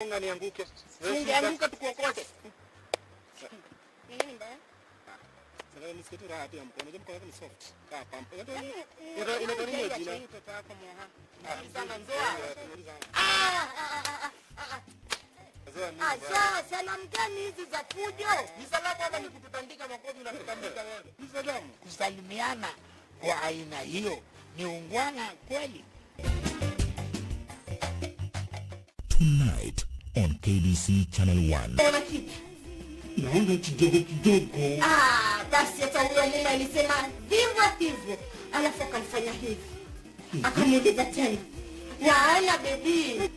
Nianguke. Nianguke tukuokote. Nini mbaya? Sasa nisikete raha tu ya mkono. Unajua mkono wako ni soft. Kaa pampa. Inatania jina. Mtoto wako moha. Sana ndoa. Salamu gani hizi za fujo? Ni salamu hapa ni kututandika makofi na kutandika wewe. Ni salamu. Kusalimiana kwa aina hiyo ni ungwana kweli. Tonight on KBC Channel 1. Naomba kidogo. Basi hata huyo mume alisema hivyo. Alafu akanifanya hivi. Akamuuliza tena. Waana baby.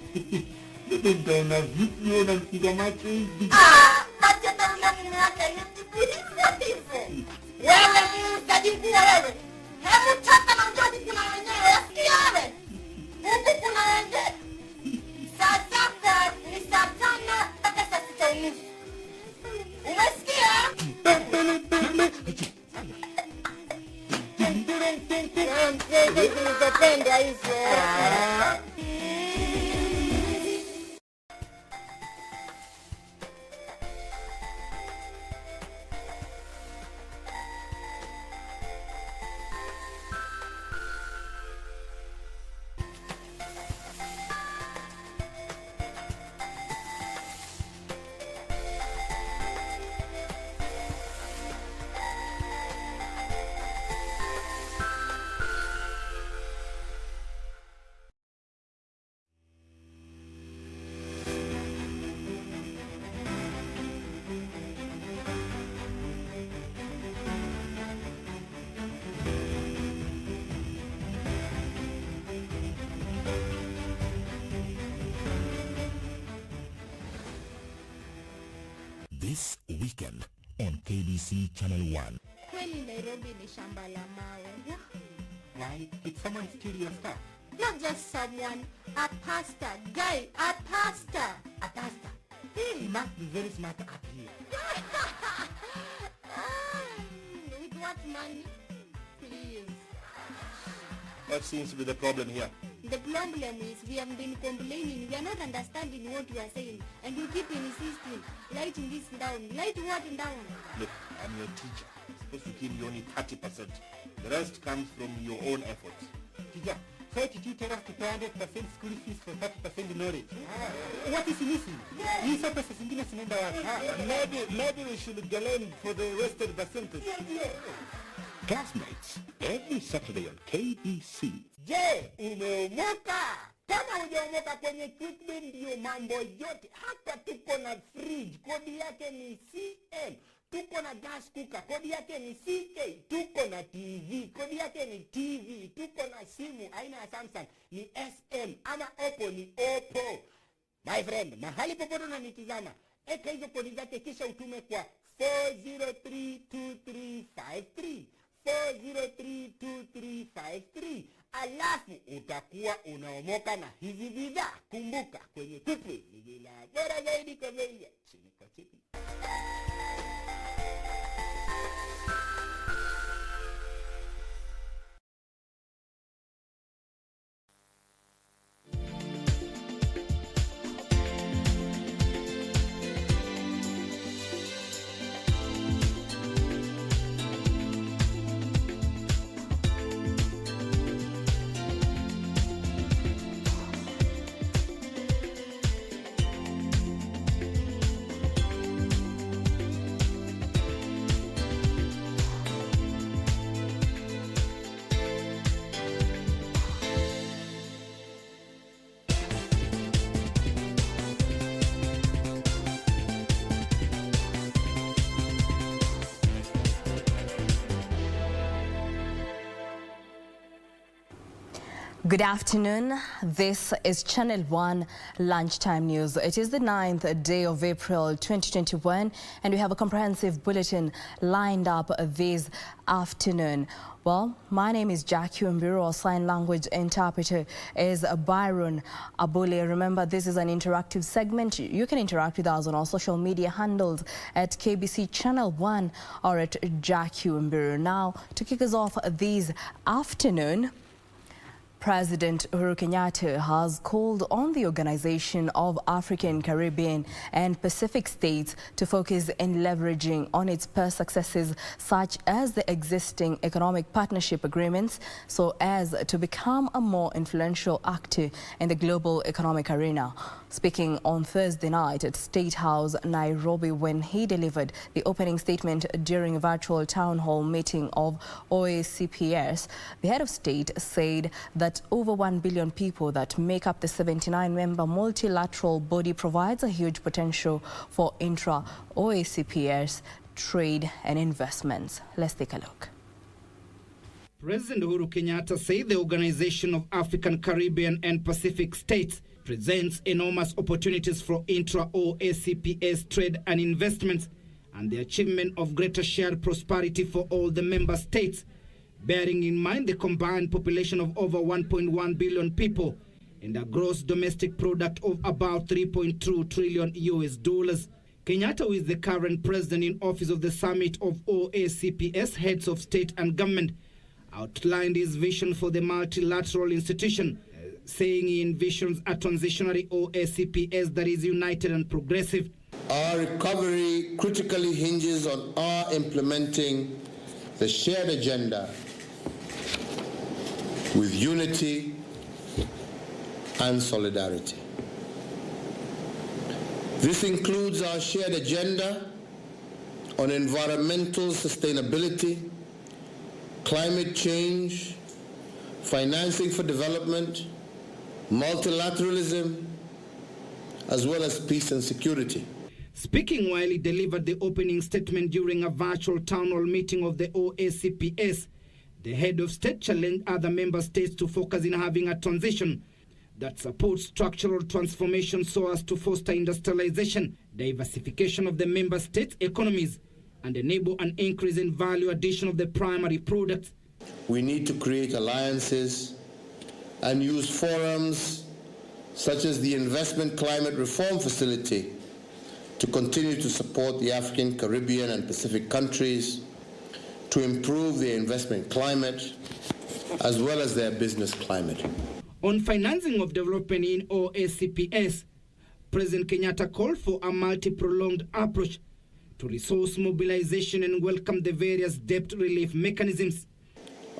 Bebe ndaona vipi unampiga macho hivi? Basi hata mume wake hivyo. Wewe muuzaji mkuu wewe. Hebu chata na mjodi kuna wenyewe yasikia wewe. Huku kuna wenyewe. Sasa ni saa 5 mpaka saa 6:30. Umesikia? Nitapenda hivyo. This weekend on KBC Channel 1. Kweli Nairobi ni shamba la mawe. Why? Did someone steal your stuff? Not just someone, a pastor. Guy, a pastor. A pastor. He must be very smart up here. With what money? Please. What seems to be the problem here? The problem is we have been complaining. We are not understanding what you are saying. And you keep insisting. Writing this down. Write what down? Look, I'm your teacher. I'm supposed to give you only 30%. The rest comes from your own efforts. Teacher, so did you tell us to pay 100% school fees for 30% knowledge? What is missing? You said pesa zingine zinaenda wapi? Maybe we should gain for the wasted percentage. Classmates, every Saturday on KBC. Je, umeomoka? Kama hujaomoka kwenye Quickly ndio mambo yote. Hapa tuko na fridge, kodi yake ni CM. Tuko na gas cooker, kodi yake ni CK. Tuko na TV, kodi yake ni TV. Tuko na simu aina ya Samsung ni SM ama Oppo ni Oppo. My friend, mahali popote unanitazama, eka hizo kodi zake kisha utume kwa 4032353. 4032353. Alafu utakuwa unaomoka na hizi bidhaa. Kumbuka kwenye Quickly ni bila bora zaidi kwa bei ya chini kwa chini. Good afternoon. This is Channel 1 Lunchtime News. It is the 9th day of April 2021 and we have a comprehensive bulletin lined up this afternoon. Well, my name is Jackline Wambiru. Our sign language interpreter is Byron Abule. Remember, this is an interactive segment. You can interact with us on our social media handles at KBC Channel 1 or at Jackline Wambiru. Now, to kick us off this afternoon, President Uhuru Kenyatta has called on the Organization of African, Caribbean and Pacific States to focus in leveraging on its past successes such as the existing economic partnership agreements so as to become a more influential actor in the global economic arena. Speaking on Thursday night at State House, Nairobi, when he delivered the opening statement during a virtual town hall meeting of OACPS, the head of state said that over 1 billion people that make up the 79-member multilateral body provides a huge potential for intra-OACPS trade and investments. Let's take a look. President Uhuru Kenyatta said the Organization of African, Caribbean and Pacific States presents enormous opportunities for intra-OACPS trade and investments and the achievement of greater shared prosperity for all the member states, bearing in mind the combined population of over 1.1 billion people and a gross domestic product of about $3.2 trillion. Kenyatta, who is the current president in office of the Summit of OACPS heads of state and government, outlined his vision for the multilateral institution, saying he envisions a transitionary OACPS that is united and progressive. Our recovery critically hinges on our implementing the shared agenda with unity and solidarity. This includes our shared agenda on environmental sustainability, climate change, financing for development, multilateralism, as well as peace and security. Speaking while he delivered the opening statement during a virtual town hall meeting of the OACPS, the head of state challenged other member states to focus in having a transition that supports structural transformation so as to foster industrialization, diversification of the member states' economies, and enable an increase in value addition of the primary products. We need to create alliances and use forums such as the Investment Climate Reform Facility to continue to support the African, Caribbean and Pacific countries to improve their investment climate as well as their business climate. On financing of development in OACPS, President Kenyatta called for a multi-pronged approach to resource mobilization and welcomed the various debt relief mechanisms.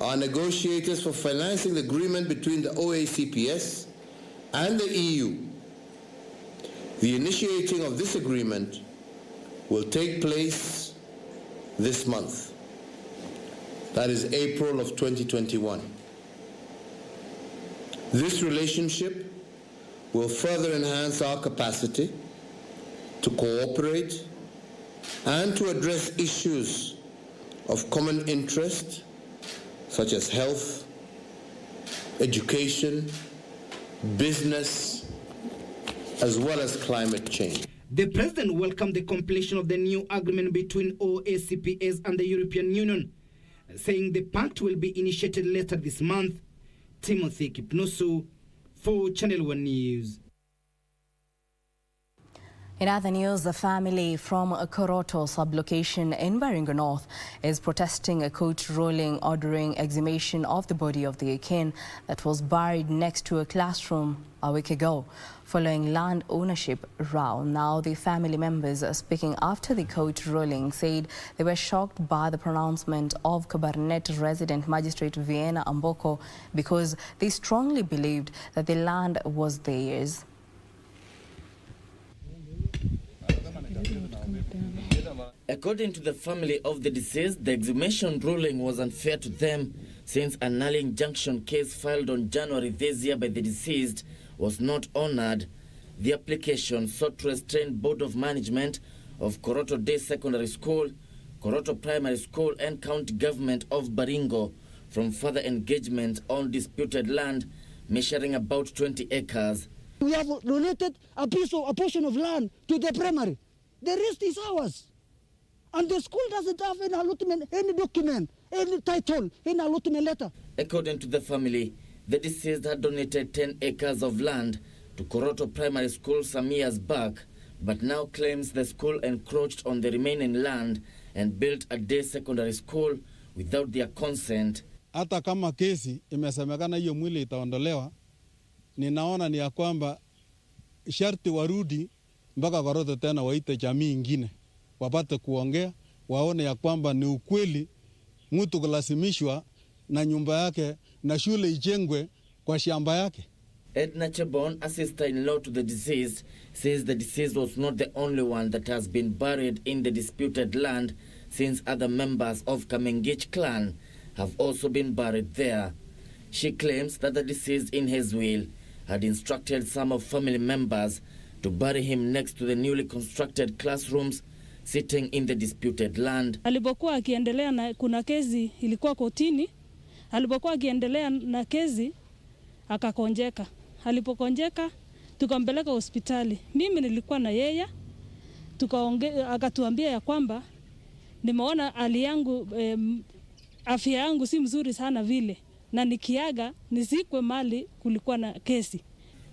Our negotiators for financing the agreement between the OACPS and the EU. The initiating of this agreement will take place this month. That is April of 2021. This relationship will further enhance our capacity to cooperate and to address issues of common interest such as health, education, business, as well as climate change. The president welcomed the completion of the new agreement between OACPS and the European Union, saying the pact will be initiated later this month. Timothy Kipnusu for Channel 1 News. In other news, the family from a Koroto sublocation in Baringo North is protesting a court ruling ordering exhumation of the body of the Akin that was buried next to a classroom a week ago, following land ownership row. Now, the family members speaking after the court ruling said they were shocked by the pronouncement of Kabarnet resident magistrate Vienna Amboko because they strongly believed that the land was theirs. According to the family of the deceased, the exhumation ruling was unfair to them since a null injunction case filed on January this year by the deceased was not honored. The application sought to restrain Board of Management of Koroto Day Secondary School, Koroto Primary School and County Government of Baringo from further engagement on disputed land measuring about 20 acres. We have donated a portion of land to the primary. The rest is ours. And the school doesn't have any allotment, any document, any title, any allotment letter. According to the family, the deceased had donated 10 acres of land to Koroto Primary School some years back, but now claims the school encroached on the remaining land and built a day secondary school without their consent. hata kama kesi imesemekana hiyo mwili itaondolewa, ninaona ni ya kwamba sharti warudi mpaka Koroto tena waite jamii ingine wapate kuongea, waone ya kwamba ni ukweli mtu kulasimishwa na nyumba yake na shule ijengwe kwa shamba yake. Edna Chebon, a sister-in-law to the deceased, says the deceased was not the only one that has been buried in the disputed land, since other members of Kamengich clan have also been buried there. She claims that the deceased in his will had instructed some of family members to bury him next to the newly constructed classrooms sitting in the disputed land. Alipokuwa akiendelea na kuna kesi ilikuwa kotini, alipokuwa akiendelea na kesi akakonjeka. Alipokonjeka tukampeleka hospitali. Mimi nilikuwa na yeye, akatuambia ya kwamba nimeona hali yangu, afya yangu si mzuri sana vile, na nikiaga nisikwe mali kulikuwa na kesi.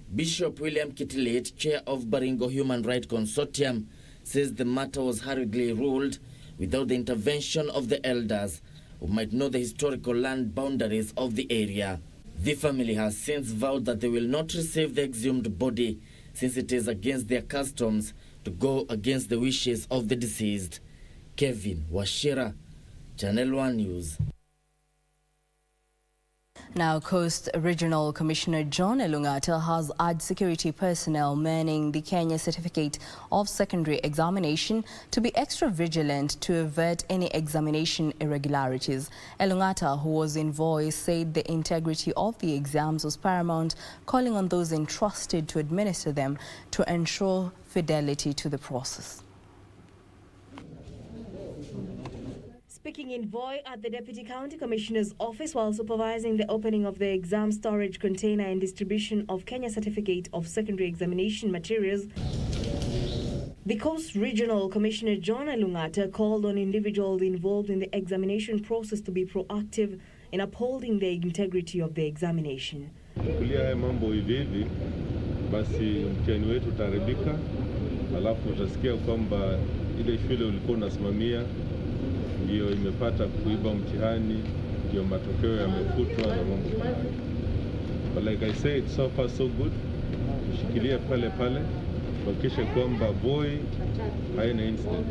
Bishop William Kitilet, chair of Baringo Human Rights Consortium, says the matter was hurriedly ruled without the intervention of the elders, who might know the historical land boundaries of the area. The family has since vowed that they will not receive the exhumed body, since it is against their customs to go against the wishes of the deceased. Kevin Washira, Channel 1 News. Now, Coast Regional Commissioner John Elungata has urged security personnel manning the Kenya Certificate of Secondary Examination to be extra vigilant to avert any examination irregularities. Elungata, who was in voice, said the integrity of the exams was paramount, calling on those entrusted to administer them to ensure fidelity to the process. Speaking in Voi at the Deputy County Commissioner's office while supervising the opening of the exam storage container and distribution of Kenya Certificate of Secondary Examination materials, the Coast Regional Commissioner John Elungata called on individuals involved in the examination process to be proactive in upholding the integrity of the examination. Kulia haya mambo hivi basi mtihani wetu utaharibika, alafu utasikia kwamba ile shule ulikuwa unasimamia ndio imepata kuiba mtihani, ndio matokeo yamefutwa na mambo kama hayo. But like I said, so far so good. Tushikilie pale pale, tuhakikishe kwamba Voi haina incident.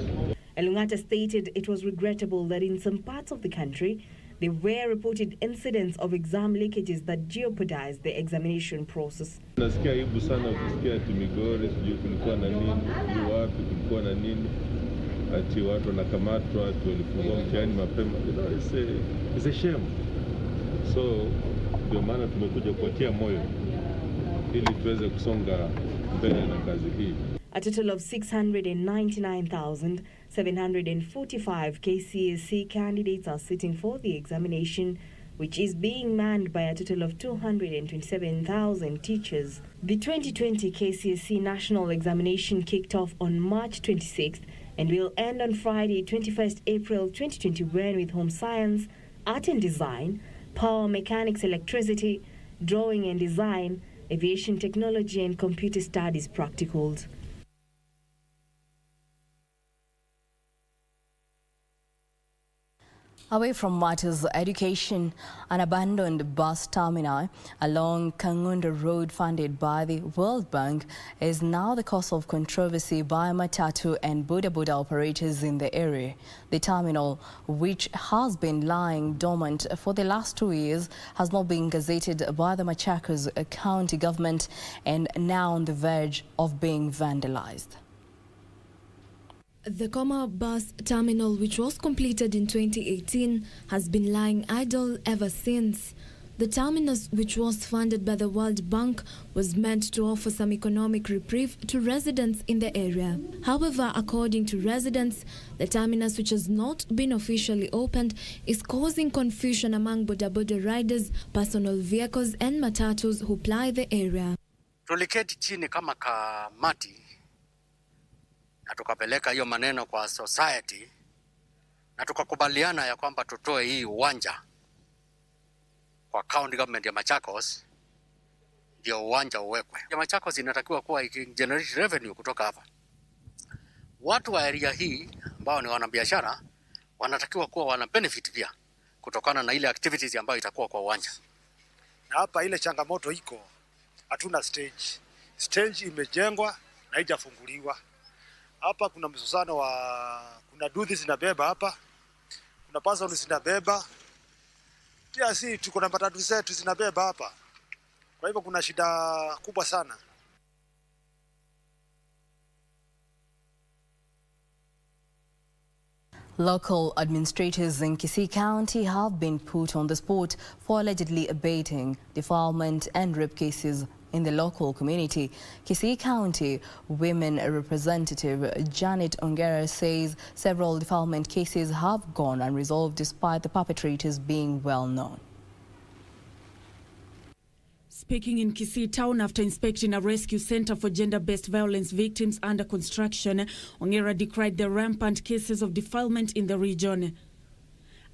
Elungata stated it was regrettable that in some parts of the country there were reported incidents of exam leakages that jeopardized the examination process. Nasikia aibu sana ukisikia ati Migori sijui kulikuwa na nini, sijui wapi kulikuwa na nini, ati watu wanakamatwa, ati walifungua mtihani mapema. It's a shame. So ndio maana tumekuja kuwatia moyo ili tuweze kusonga mbele na kazi hii. A total of 699,745 KCSE candidates are sitting for the examination, which is being manned by a total of 227,000 teachers. The 2020 KCSE National Examination kicked off on March 26th and will end on Friday, 21st April 2021 with home science, art and design, power mechanics, electricity, drawing and design, aviation technology and computer studies practicals. Away from matters education, an abandoned bus terminal along Kangunda Road funded by the World Bank is now the cause of controversy by matatu and boda boda operators in the area. The terminal, which has been lying dormant for the last 2 years, has not been gazetted by the Machakos County government and now on the verge of being vandalized. The Koma bus terminal, which was completed in 2018, has been lying idle ever since. The terminus, which was funded by the World Bank, was meant to offer some economic reprieve to residents in the area. However, according to residents, the terminus, which has not been officially opened, is causing confusion among bodaboda riders, personal vehicles and matatus who ply the area. Tuliketi chini kama kamati na tukapeleka hiyo maneno kwa society na tukakubaliana ya kwamba tutoe hii uwanja kwa county government ya Machakos, ndio uwanja uwekwe. Ya Machakos inatakiwa kuwa generate revenue kutoka hapa. Watu wa area hii ambao ni wanabiashara wanatakiwa kuwa wana benefit pia kutokana na ile activities ambayo itakuwa kwa uwanja. Na hapa ile changamoto iko, hatuna stage. Stage imejengwa na haijafunguliwa. Hapa kuna msosano kuna duthi zinabeba hapa. Kuna person zinabeba. Pia si tuko na matatu zetu zinabeba hapa. Kwa hivyo kuna shida kubwa sana. Local administrators in Kisii County have been put on the spot for allegedly abating defilement and rape cases in the local community. Kisii County Women Representative Janet Ongera says several defilement cases have gone unresolved despite the perpetrators being well known. Speaking in Kisii town after inspecting a rescue center for gender-based violence victims under construction, Ongera decried the rampant cases of defilement in the region.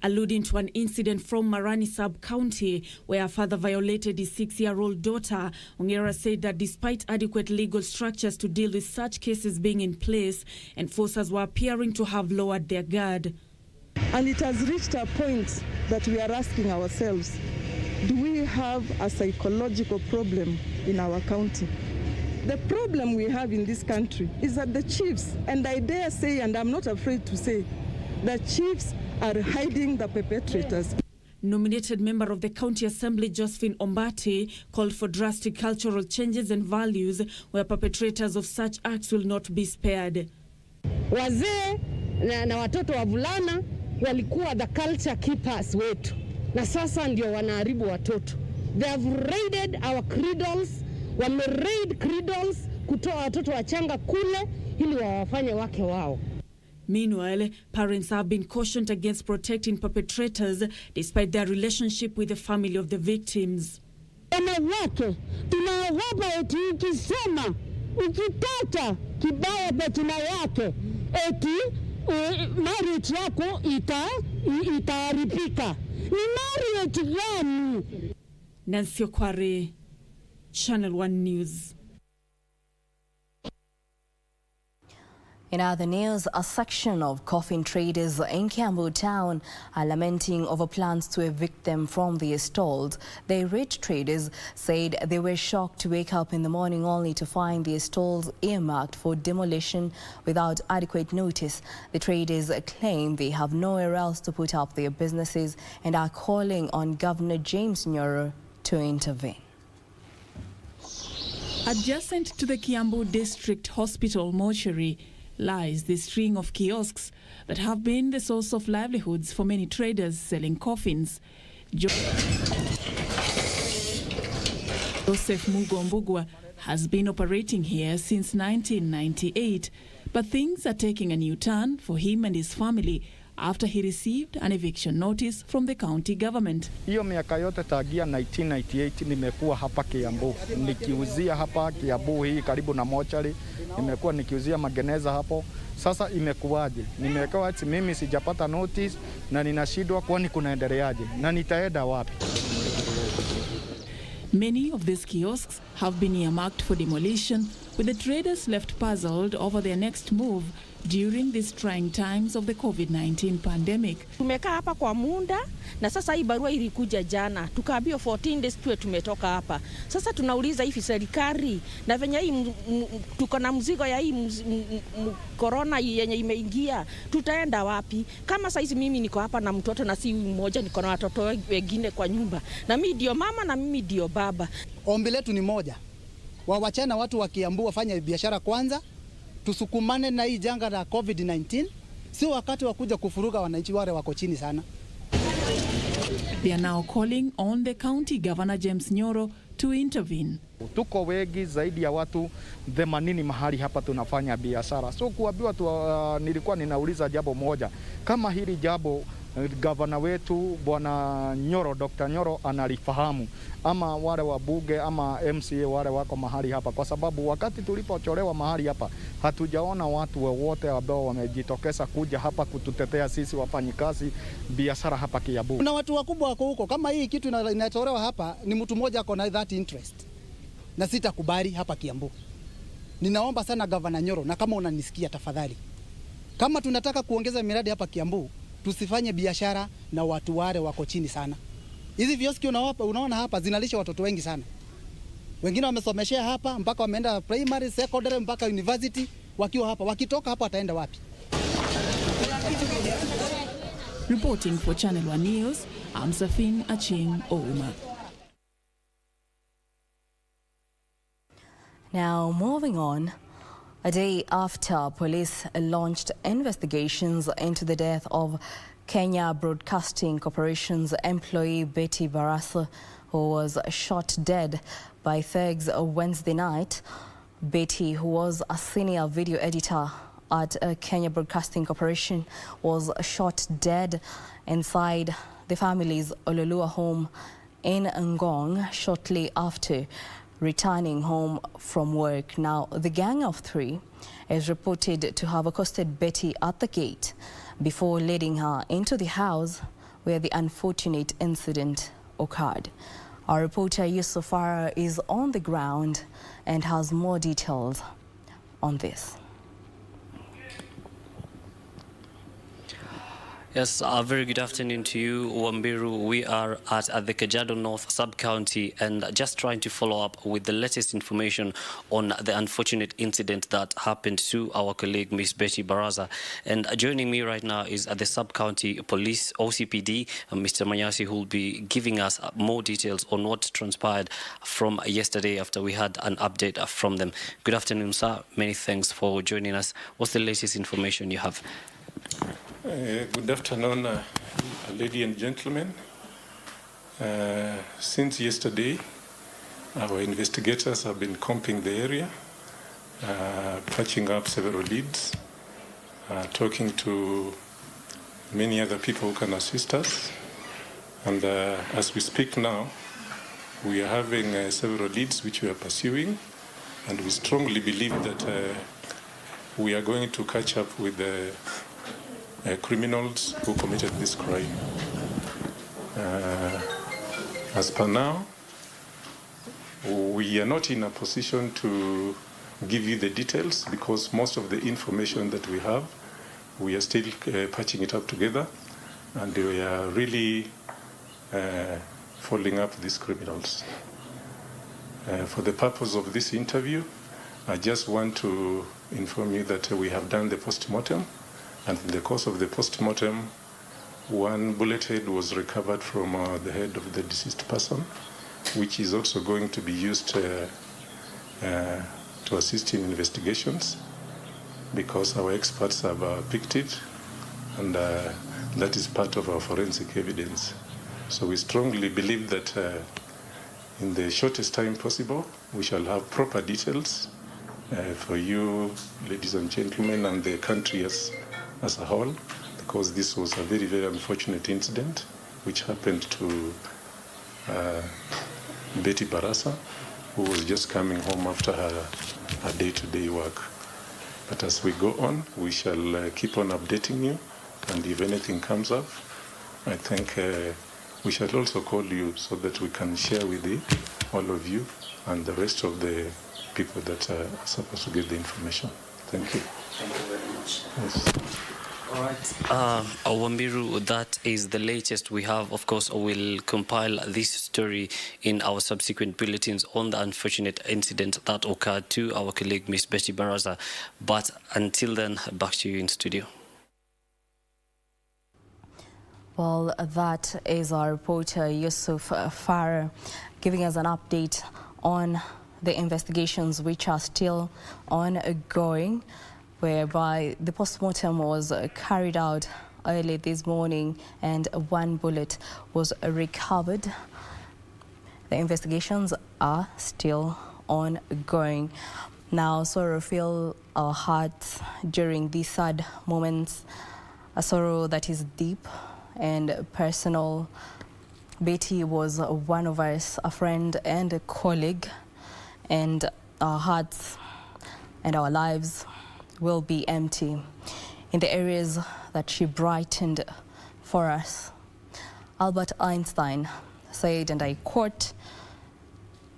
Alluding to an incident from Marani sub-county where a father violated his 6-year-old daughter, Ongera said that despite adequate legal structures to deal with such cases being in place, enforcers were appearing to have lowered their guard. And it has reached a point that we are asking ourselves, do we have a psychological problem in our county? The problem we have in this country is that the chiefs, and I dare say, and I'm not afraid to say, the chiefs are hiding the perpetrators. Nominated member of the County Assembly, Josephine Ombati, called for drastic cultural changes and values where perpetrators of such acts will not be spared. Wazee na watoto wavulana walikuwa the culture keepers wetu. Na sasa ndio wanaharibu watoto. They have raided our cradles, wame-raid cradles kutoa watoto wachanga kule ili wawafanye wake wao. Meanwhile, parents have been cautioned against protecting perpetrators despite their relationship with the family of the victims. Wanawake, tunawapa eti ukisema, ukitata kibaya betina yake, eti marriage yako itaharibika. Ni marriage gani? Nancy Okware, Channel 1 News. In other news, a section of coffin traders in Kiambu town are lamenting over plans to evict them from their stalls. The irate traders said they were shocked to wake up in the morning only to find their stalls earmarked for demolition without adequate notice. The traders claim they have nowhere else to put up their businesses and are calling on Governor James Nyoro to intervene. Adjacent to the Kiambu District Hospital mortuary lies the string of kiosks that have been the source of livelihoods for many traders selling coffins. Joseph Mugombugwa has been operating here since 1998, but things are taking a new turn for him and his family after he received an eviction notice from the county government. Hiyo miaka yote tagia 1998 nimekuwa hapa Kiambu. Nikiuzia hapa Kiambu hii karibu na mochari. Nimekuwa nikiuzia mageneza hapo. Sasa imekuwaje? Nimewekewa ati mimi sijapata notice na ninashindwa kwani kunaendeleaje? Na nitaenda wapi? Many of these kiosks have been earmarked for demolition, with the traders left puzzled over their next move during these trying times of the COVID-19 pandemic. Tumekaa hapa kwa muda na sasa hii barua ilikuja jana. Tukaambiwa 14 days tuwe tumetoka hapa. Sasa tunauliza hivi serikali na venye hii tuko na mzigo ya hii corona yenye imeingia, tutaenda wapi? Kama saizi mimi niko hapa na mtoto na si mmoja, niko na watoto wengine kwa nyumba. Na mimi ndio mama na mimi ndio baba. Ombi letu ni moja. Wawachana watu wa Kiambu wafanye biashara kwanza. Tusukumane na hii janga la COVID-19. Si wakati wa kuja kufuruga wananchi wale wako chini sana. They are now calling on the county governor James Nyoro to intervene. Tuko wengi zaidi ya watu 80 mahali hapa tunafanya biashara. So kuambiwa tu nilikuwa ninauliza jambo moja. Kama hili jambo gavana wetu Bwana Nyoro, Dr. Nyoro analifahamu, ama wale wabunge ama MCA wale wako mahali hapa, kwa sababu wakati tulipocholewa mahali hapa hatujaona watu wote ambao wamejitokeza kuja hapa kututetea sisi wafanyikazi biashara hapa Kiambu. Kuna watu wakubwa wako huko, kama hii kitu inatolewa hapa ni mtu mmoja ako na that interest. Na sitakubali hapa Kiambu. Ninaomba sana Gavana Nyoro, na kama unanisikia tafadhali, kama tunataka kuongeza miradi hapa Kiambu, tusifanye biashara na watu wale wako chini sana. Hizi vioski unaona hapa zinalisha watoto wengi sana. Wengine wamesomeshea hapa mpaka wameenda primary, secondary mpaka university wakiwa hapa. Wakitoka hapa wataenda wapi? Reporting for Channel 1 News, I'm Safin Aching Ouma. Now, moving on, a day after police launched investigations into the death of Kenya Broadcasting Corporation's employee Betty Barasa, who was shot dead by thugs Wednesday night. Betty, who was a senior video editor at Kenya Broadcasting Corporation, was shot dead inside the family's Ololua home in Ngong shortly after returning home from work. Now, the gang of three is reported to have accosted Betty at the gate before leading her into the house where the unfortunate incident occurred. Our reporter Yusuf Farah is on the ground and has more details on this. Yes, a very good afternoon to you, Wambiru. We are at the Kajiado North Sub-County and just trying to follow up with the latest information on the unfortunate incident that happened to our colleague, Miss Betty Barasa. And joining me right now is at the Sub-County Police, OCPD, Mr. Manyasi, who will be giving us more details on what transpired from yesterday after we had an update from them. Good afternoon, sir. Many thanks for joining us. What's the latest information you have? Good afternoon, ladies and gentlemen. Since yesterday, our investigators have been combing the area, patching up several leads, talking to many other people who can assist us. And as we speak now, we are having several leads which we are pursuing, and we strongly believe that we are going to catch up with the criminals who committed this crime. As per now, we are not in a position to give you the details because most of the information that we have, we are still patching it up together, and we are really following up these criminals. For the purpose of this interview, I just want to inform you that we have done the post-mortem. And in the course of the post-mortem, one bullet head was recovered from the head of the deceased person, which is also going to be used to assist in investigations because our experts have picked it, and that is part of our forensic evidence. So we strongly believe that in the shortest time possible, we shall have proper details for you, ladies and gentlemen, and the country as a whole, because this was a very, very unfortunate incident which happened to Betty Barasa, who was just coming home after her day-to-day work. But as we go on, we shall keep on updating you, and if anything comes up, I think we shall also call you so that we can share with you, all of you, and the rest of the people that are supposed to get the information. Thank you. Thank you very much. Yes. All right. Wambiru, that is the latest we have. Of course, we'll compile this story in our subsequent bulletins on the unfortunate incident that occurred to our colleague, Miss Betty Barasa. But until then, back to you in studio. Well, that is our reporter, Yusuf Farah, giving us an update on the investigations which are still ongoing, whereby the postmortem was carried out early this morning and one bullet was recovered. The investigations are still ongoing. Now, sorrow fills our hearts during these sad moments, a sorrow that is deep and personal. Betty was one of us, a friend and a colleague, and our hearts and our lives will be empty in the areas that she brightened for us. Albert Einstein said, and I quote,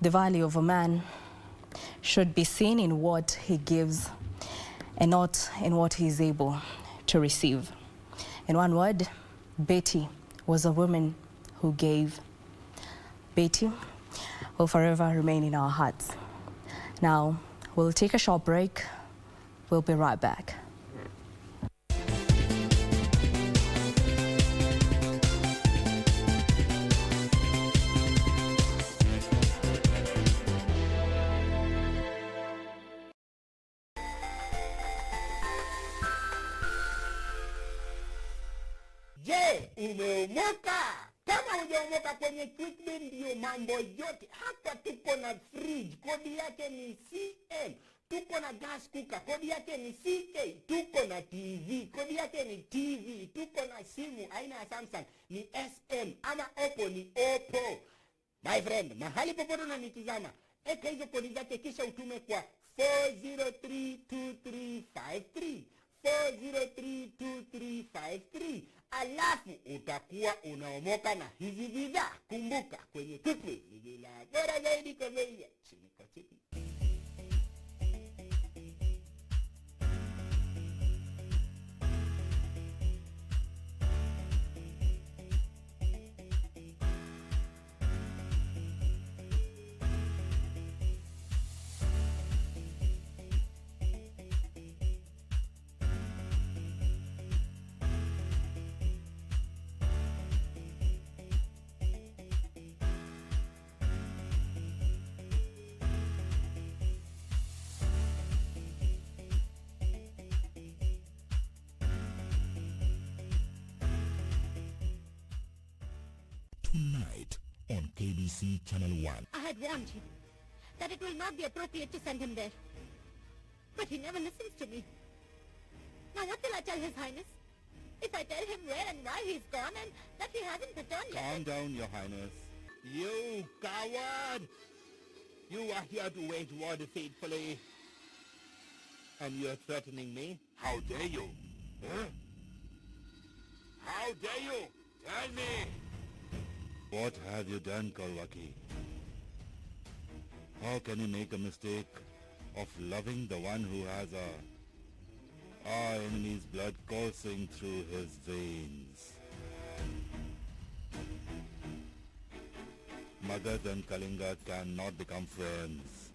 "The value of a man should be seen in what he gives and not in what he is able to receive." In one word, Betty was a woman who gave. Betty will forever remain in our hearts. Now, we'll take a short break. We'll be right back. Je, umeomoka? Kama hujaomoka kwenye Quickbin ndio mambo yote. Hapa tuko na fridge, kodi yake ni CM. Tuko na gas cooker, kodi yake ni CA. Tuko na TV, kodi yake ni TV. Tuko na simu aina ya Samsung ni SM, ama Oppo ni Oppo. My friend, mahali popote unanitazama, eka hizo kodi zake kisha utume kwa 4032353. 4032353. Alafu utakuwa unaomoka na hizi bidhaa. Kumbuka, kwenye Quickbin ni bila bora zaidi kwa bei ya chini kwa chini. Tonight on KBC Channel 1. I had warned him that it will not be appropriate to send him there. But he never listens to me. Now what will I tell His Highness? If I tell him where and why he's gone and that he hasn't returned yet... Calm down, Your Highness. You coward! You are here to wage war deceitfully. And you're threatening me? How dare you? Huh? How dare you? Tell me! What have you done, Kalwaki? How can you make a mistake of loving the one who has our enemy's blood coursing through his veins? Magad and Kalinga cannot become friends.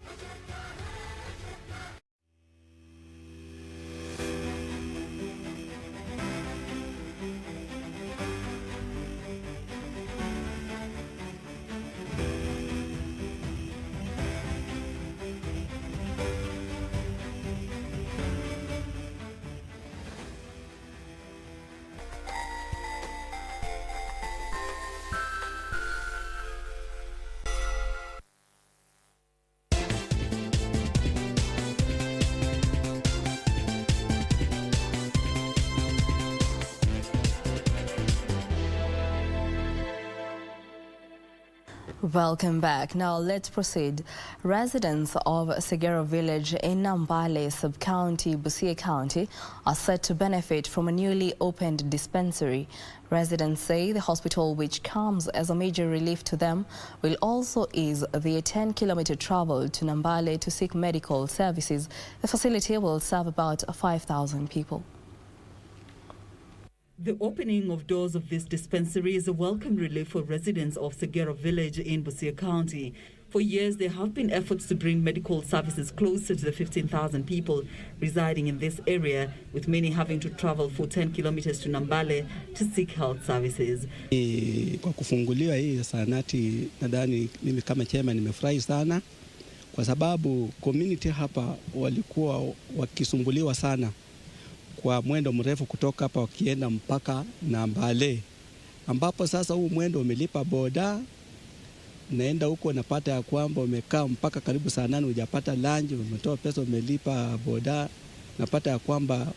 Welcome back. Now let's proceed. Residents of Segero village in Nambale sub-county, Busia County are set to benefit from a newly opened dispensary. Residents say the hospital, which comes as a major relief to them, will also ease their 10-kilometer travel to Nambale to seek medical services. The facility will serve about 5,000 people. The opening of doors of this dispensary is a welcome relief for residents of Segero village in Busia County. For years, there have been efforts to bring medical services closer to the 15,000 people residing in this area, with many having to travel for 10 kilometers to Nambale to seek health services. Kwa kufunguliwa hii zahanati, nadhani mimi kama chairman nimefurahi sana kwa sababu community hapa walikuwa wakisumbuliwa sana kwa mwendo mrefu kutoka hapa wakienda mpaka Nambale, ambapo sasa huu mwendo umelipa boda, naenda huko napata ya kwamba umekaa mpaka karibu saa 8 hujapata lunch, umetoa pesa umelipa boda, napata ya kwamba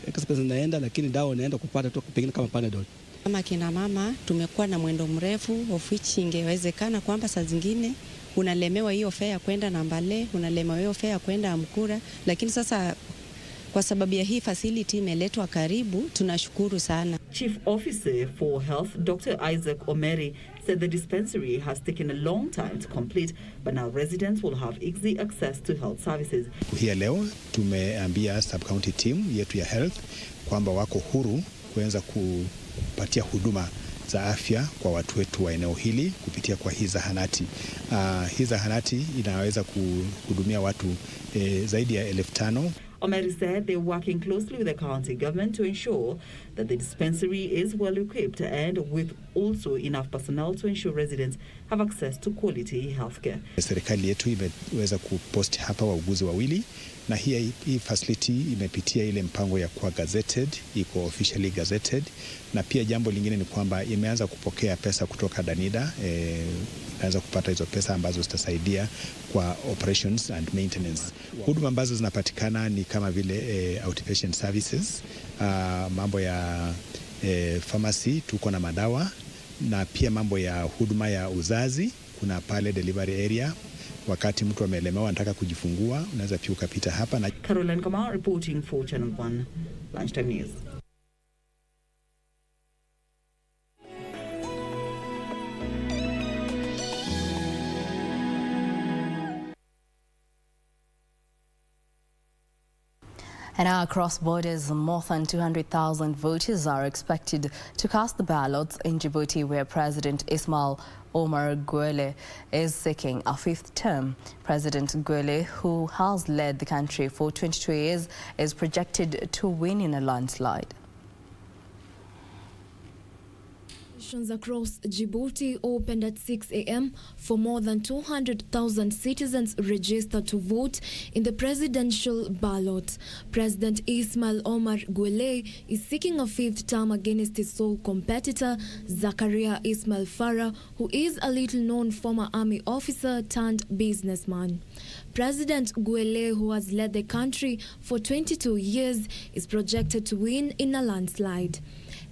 expense naenda, lakini dawa unaenda kupata tu pengine kama Panadol. Kama kina mama tumekuwa na mwendo mrefu, of which ingewezekana kwamba saa zingine unalemewa hiyo fare kwenda Nambale, unalemewa hiyo fare kwenda Amkura, lakini sasa kwa sababu ya hii facility imeletwa karibu, tunashukuru sana. Chief Officer for Health, Dr. Isaac Omeri, said the dispensary has taken a long time to complete, but now residents will have easy access to health services. Hii leo tumeambia sub-county team yetu ya health kwamba wako huru kuweza kupatia huduma za afya kwa watu wetu wa eneo hili kupitia kwa hii zahanati. Hii zahanati inaweza kuhudumia watu zaidi ya 5,000. Omeri said they're working closely with the county government to ensure that the dispensary is well equipped and with also enough personnel to ensure residents have access to quality healthcare. Serikali yetu imeweza kupost hapa wauguzi wawili, na hii facility imepitia ile mpango ya kuwa gazetted, iko officially gazetted, na pia jambo lingine ni kwamba imeanza kupokea pesa kutoka Danida, imeanza kupata hizo pesa ambazo zitasaidia kwa operations and maintenance. Huduma ambazo zinapatikana ni kama vile outpatient services, mambo ya pharmacy, tuko na madawa, na pia mambo ya huduma ya uzazi, kuna pale delivery area. Wakati mtu amelemewa anataka kujifungua, unaweza pia ukapita hapa. Na Caroline Kamau reporting for Channel 1 Lunchtime News. And now across borders, more than 200,000 voters are expected to cast the ballots in Djibouti, where President Ismail Omar Guelleh is seeking a 5th term. President Guelleh, who has led the country for 22 years, is projected to win in a landslide. Across Djibouti opened at 6 a.m. for more than 200,000 citizens registered to vote in the presidential ballot. President Ismail Omar Guelleh is seeking a 5th term against his sole competitor, Zakaria Ismail Farah, who is a little-known former army officer turned businessman. President Guelleh, who has led the country for 22 years, is projected to win in a landslide.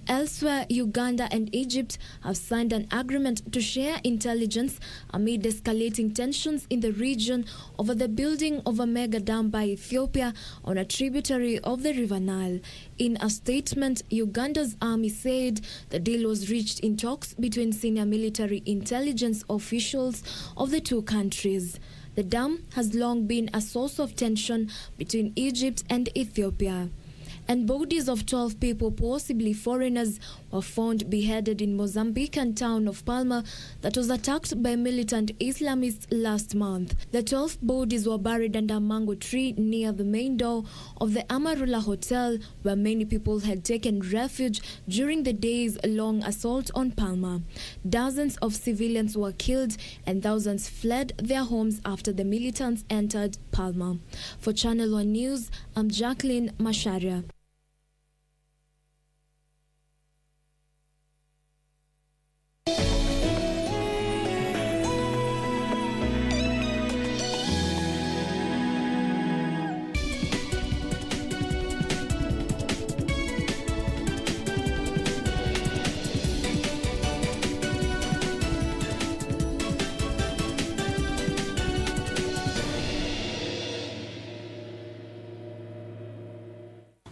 Elsewhere, Uganda and Egypt have signed an agreement to share intelligence amid escalating tensions in the region over the building of a mega dam by Ethiopia on a tributary of the River Nile. In a statement, Uganda's army said the deal was reached in talks between senior military intelligence officials of the two countries. The dam has long been a source of tension between Egypt and Ethiopia. And bodies of 12 people, possibly foreigners, were found beheaded in Mozambican town of Palma that was attacked by militant Islamists last month. The 12 bodies were buried under a mango tree near the main door of the Amarula Hotel, where many people had taken refuge during the days-long assault on Palma. Dozens of civilians were killed and thousands fled their homes after the militants entered Palma. For Channel 1 News, I'm Jackline Masharia.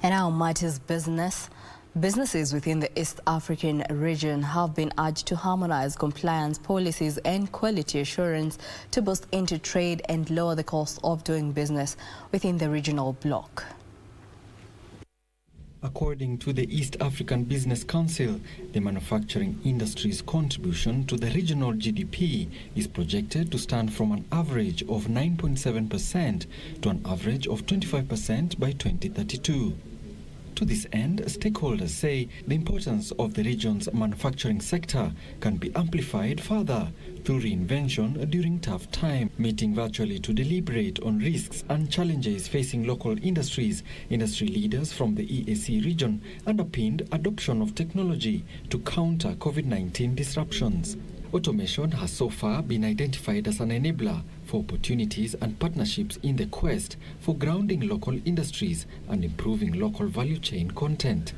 And now, Marty's businesses within the East African region have been urged to harmonize compliance policies and quality assurance to boost inter-trade and lower the cost of doing business within the regional bloc. According to the East African Business Council, the manufacturing industry's contribution to the regional GDP is projected to stand from an average of 9.7% to an average of 25% by 2032. To this end, stakeholders say the importance of the region's manufacturing sector can be amplified further through reinvention during tough time. Meeting virtually to deliberate on risks and challenges facing local industries, industry leaders from the EAC region underpinned adoption of technology to counter COVID-19 disruptions. Automation has so far been identified as an enabler for opportunities and partnerships in the quest for grounding local industries and improving local value chain content.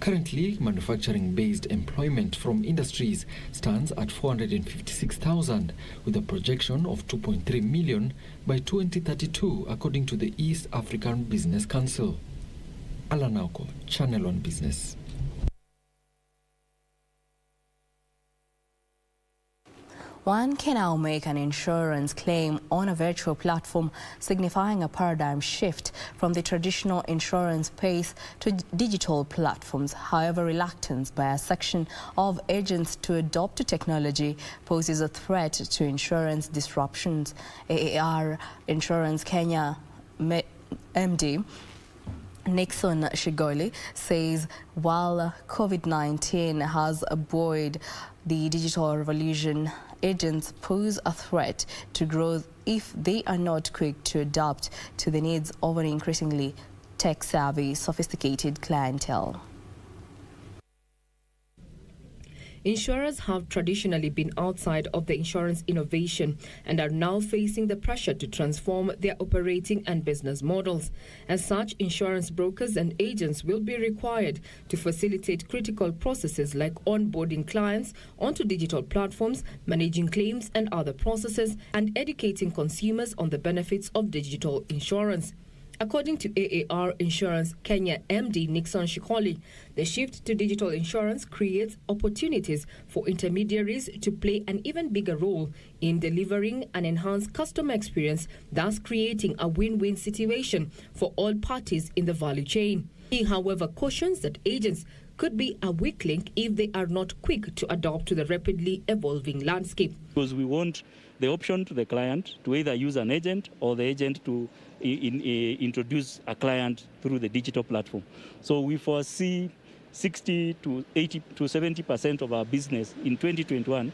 Currently, manufacturing-based employment from industries stands at 456,000, with a projection of 2.3 million by 2032, according to the East African Business Council. Alanauko, Channel 1 Business. One can now make an insurance claim on a virtual platform, signifying a paradigm shift from the traditional insurance space to digital platforms. However, reluctance by a section of agents to adopt the technology poses a threat to insurance disruptions. AAR Insurance Kenya MD Nixon Shigoli says while COVID-19 has buoyed the digital revolution, agents pose a threat to growth if they are not quick to adapt to the needs of an increasingly tech-savvy, sophisticated clientele. Insurers have traditionally been outside of the insurance innovation and are now facing the pressure to transform their operating and business models. As such, insurance brokers and agents will be required to facilitate critical processes like onboarding clients onto digital platforms, managing claims and other processes, and educating consumers on the benefits of digital insurance. According to AAR Insurance Kenya MD Nixon Shikoli, the shift to digital insurance creates opportunities for intermediaries to play an even bigger role in delivering an enhanced customer experience, thus creating a win-win situation for all parties in the value chain. He, however, cautions that agents could be a weak link if they are not quick to adapt to the rapidly evolving landscape. Because we want the option to the client to either use an agent or the agent to introduce a client through the digital platform. So we foresee 60 to 80 to 70% of our business in 2021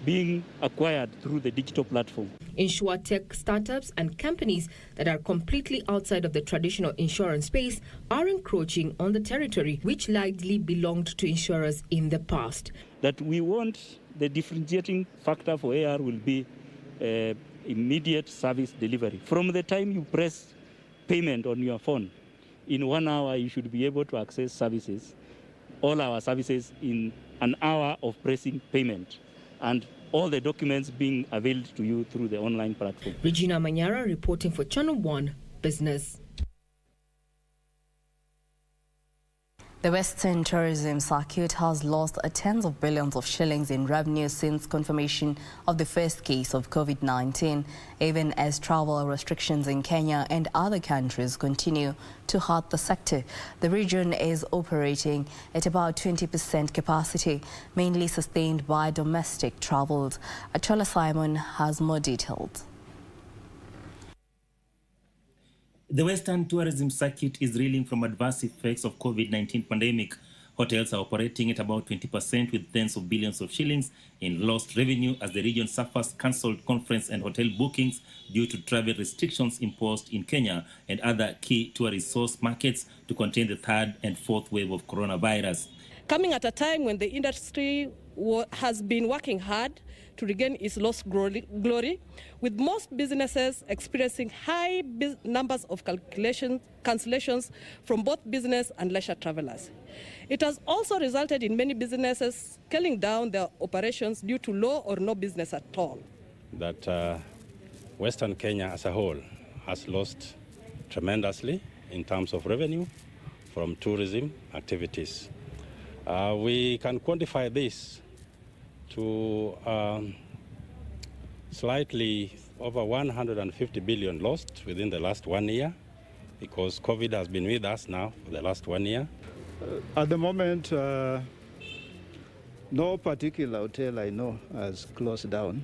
being acquired through the digital platform. InsurTech startups and companies that are completely outside of the traditional insurance space are encroaching on the territory which likely belonged to insurers in the past. That we want the differentiating factor for AR will be immediate service delivery. From the time you press payment on your phone, in 1 hour you should be able to access services, all our services in an hour of pressing payment, and all the documents being availed to you through the online platform. Regina Manyara reporting for Channel 1 Business. The Western tourism circuit has lost tens of billions of shillings in revenue since confirmation of the first case of COVID-19, even as travel restrictions in Kenya and other countries continue to hurt the sector. The region is operating at about 20% capacity, mainly sustained by domestic travels. Achola Simon has more details. The Western tourism circuit is reeling from adverse effects of COVID-19 pandemic. Hotels are operating at about 20% with tens of billions of shillings in lost revenue as the region suffers cancelled conference and hotel bookings due to travel restrictions imposed in Kenya and other key tourist source markets to contain the third and fourth wave of coronavirus. Coming at a time when the industry has been working hard to regain its lost glory, with most businesses experiencing high numbers of cancellations from both business and leisure travelers. It has also resulted in many businesses scaling down their operations due to low or no business at all. That Western Kenya as a whole has lost tremendously in terms of revenue from tourism activities. We can quantify this to slightly over 150 billion lost within the last 1 year, because COVID has been with us now for the last 1 year. At the moment, no particular hotel I know has closed down.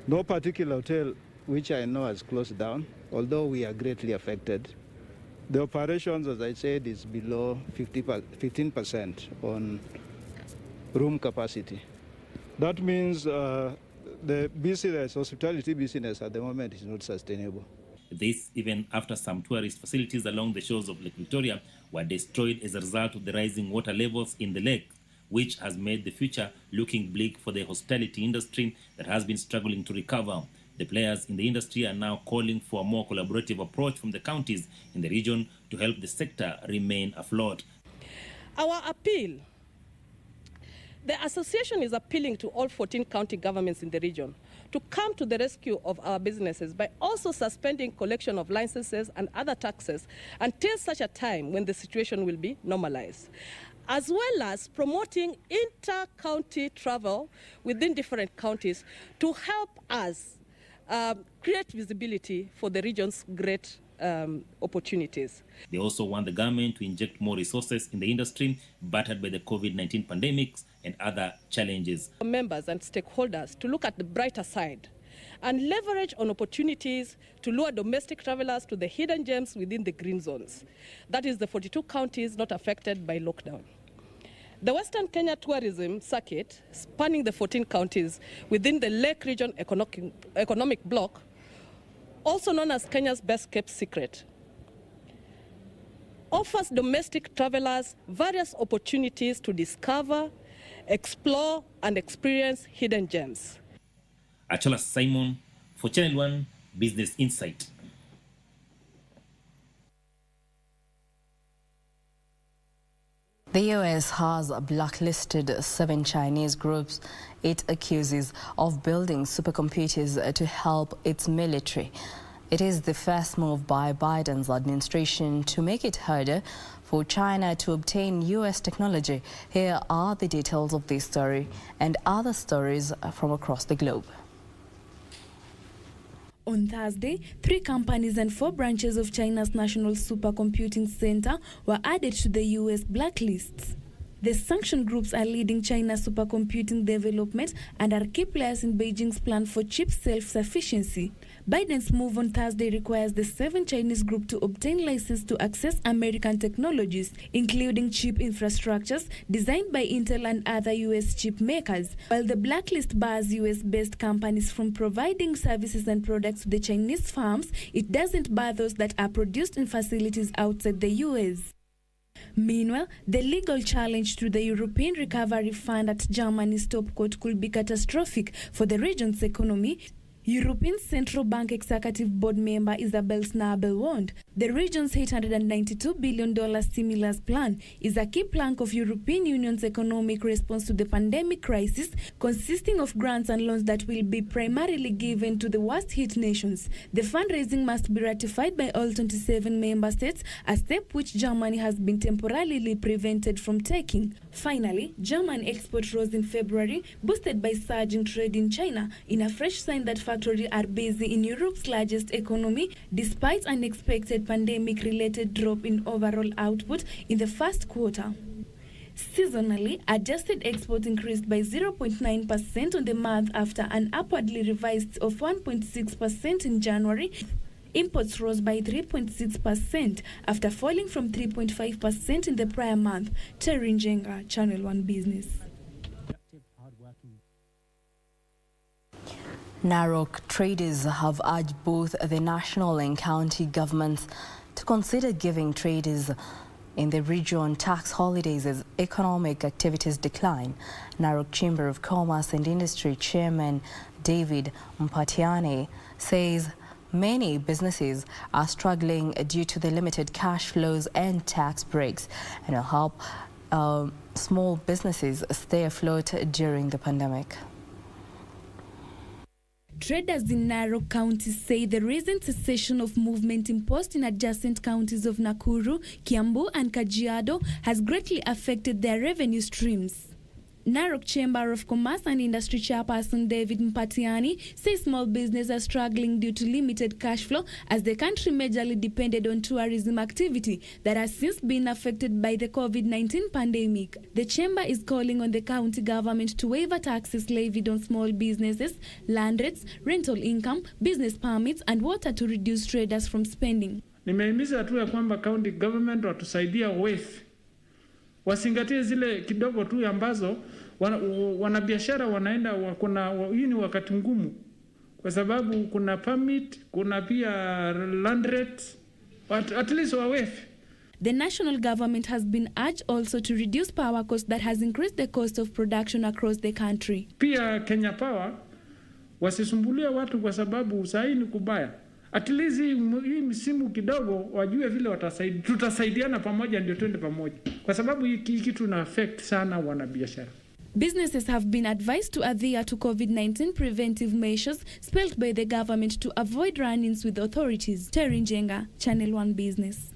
No particular hotel which I know has closed down, although we are greatly affected. The operations, as I said, is below 15% on room capacity. That means the business, hospitality business at the moment is not sustainable. This even after some tourist facilities along the shores of Lake Victoria were destroyed as a result of the rising water levels in the lake, which has made the future looking bleak for the hospitality industry that has been struggling to recover. The players in the industry are now calling for a more collaborative approach from the counties in the region to help the sector remain afloat. Our appeal, the association is appealing to all 14 county governments in the region to come to the rescue of our businesses by also suspending collection of licenses and other taxes until such a time when the situation will be normalized. as well as promoting inter-county travel within different counties to help us create visibility for the region's great opportunities. They also want the government to inject more resources in the industry battered by the COVID-19 pandemics and other challenges. Members and stakeholders to look at the brighter side and leverage on opportunities to lure domestic travelers to the hidden gems within the green zones. That is the 42 counties not affected by lockdown. The Western Kenya Tourism Circuit, spanning the 14 counties within the Lake Region Economic Bloc, also known as Kenya's best kept secret, offers domestic travelers various opportunities to discover, explore, and experience hidden gems. Achola Simon for Channel 1 Business Insight. The U.S. has blacklisted 7 Chinese groups it accuses of building supercomputers to help its military. It is the first move by Biden's administration to make it harder for China to obtain U.S. technology. Here are the details of this story and other stories from across the globe. On Thursday, 3 companies and 4 branches of China's National Supercomputing Center were added to the U.S. blacklists. The sanctioned groups are leading China's supercomputing development and are key players in Beijing's plan for chip self-sufficiency. Biden's move on Thursday requires the 7 Chinese groups to obtain license to access American technologies, including chip infrastructures designed by Intel and other U.S. chip makers. While the blacklist bars U.S.-based companies from providing services and products to the Chinese firms, it doesn't bar those that are produced in facilities outside the U.S. Meanwhile, the legal challenge to the European Recovery Fund at Germany's top court could be catastrophic for the region's economy. European Central Bank Executive Board member Isabel Schnabel warned the region's $892 billion stimulus plan is a key plank of European Union's economic response to the pandemic crisis, consisting of grants and loans that will be primarily given to the worst-hit nations. The fundraising must be ratified by all 27 member states, a step which Germany has been temporarily prevented from taking. Finally, German export rose in February, boosted by surging trade in China, in a fresh sign that factories are busy in Europe's largest economy, despite an expected pandemic-related drop in overall output in the first quarter. Seasonally, adjusted exports increased by 0.9% on the month after an upwardly revised of 1.6% in January. Imports rose by 3.6% after falling from 3.5% in the prior month. Terry Njenga, Channel 1 Business. Narok traders have urged both the national and county governments to consider giving traders in the region tax holidays as economic activities decline. Narok Chamber of Commerce and Industry Chairman David Mpatiane says many businesses are struggling due to the limited cash flows and tax breaks, and will help small businesses stay afloat during the pandemic. Traders in Narok County say the recent cessation of movement imposed in adjacent counties of Nakuru, Kiambu and Kajiado has greatly affected their revenue streams. Narok Chamber of Commerce and Industry Chairperson David Mpatiani says small businesses are struggling due to limited cash flow as the country majorly depended on tourism activity that has since been affected by the COVID-19 pandemic. The chamber is calling on the county government to waive taxes levied on small businesses, land rates, rental income, business permits and water to reduce traders from spending. Nimehimiza tu ya kwamba county government watusaidia wasingatie zile kidogo tu ambazo wanabiashara wanaenda hii ni wakati ngumu kwa sababu kuna permit, kuna pia land rates, at least wawefe. The national government has been urged also to reduce power costs that has increased the cost of production across the country. Pia Kenya Power wasisumbulie watu kwa sababu sahi ni kubaya. At least hii msimu kidogo wajue vile tutasaidiana pamoja ndio twende pamoja. Kwa sababu hii kitu na affect sana wanabiashara. Businesses have been advised to adhere to COVID-19 preventive measures spelled by the government to avoid run-ins with authorities. Terry Njenga, Channel 1 Business.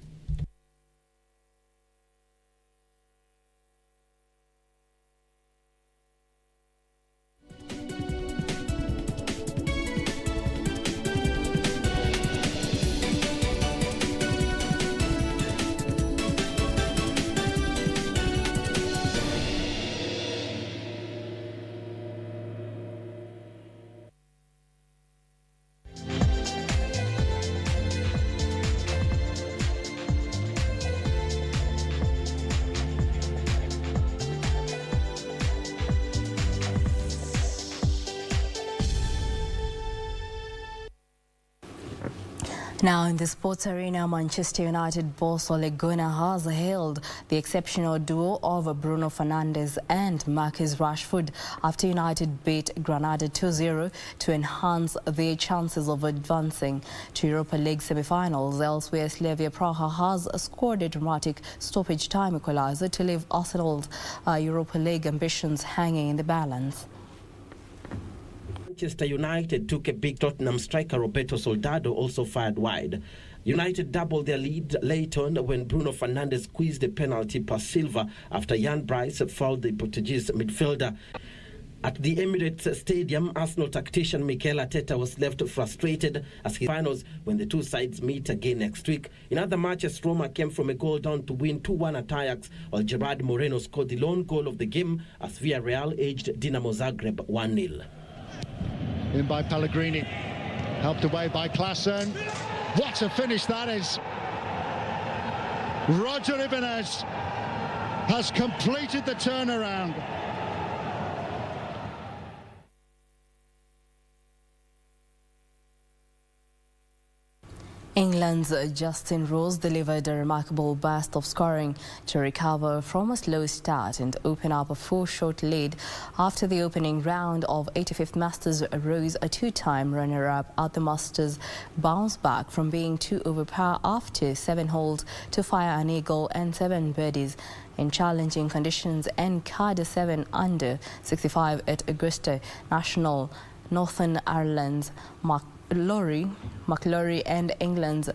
Now in the sports arena, Manchester United boss Ole Gunnar has hailed the exceptional duo of Bruno Fernandes and Marcus Rashford after United beat Granada 2-0 to enhance their chances of advancing to Europa League semi-finals. Elsewhere, Slavia Praha has scored a dramatic stoppage time equaliser to leave Arsenal's Europa League ambitions hanging in the balance. Manchester United took a big. Tottenham striker Roberto Soldado also fired wide. United doubled their lead late on when Bruno Fernandes squeezed a penalty past Silva after Jan Bryce fouled the Portuguese midfielder. At the Emirates Stadium, Arsenal tactician Mikel Arteta was left frustrated as he finals when the two sides meet again next week. In other matches, Roma came from a goal down to win 2-1 at Ajax, while Gerard Moreno scored the lone goal of the game as Villarreal edged Dinamo Zagreb 1-0. In by Pellegrini, helped away by Klaassen. What a finish that is! Roger Ibanez has completed the turnaround. England's Justin Rose delivered a remarkable burst of scoring to recover from a slow start and open up a 4-shot lead. After the opening round of 85th Masters, Rose, a two-time runner-up at the Masters, bounced back from being 2 over par after 7 holes to fire an eagle and 7 birdies in challenging conditions and card a 7 under 65 at Augusta National. Northern Ireland's McIlroy and England's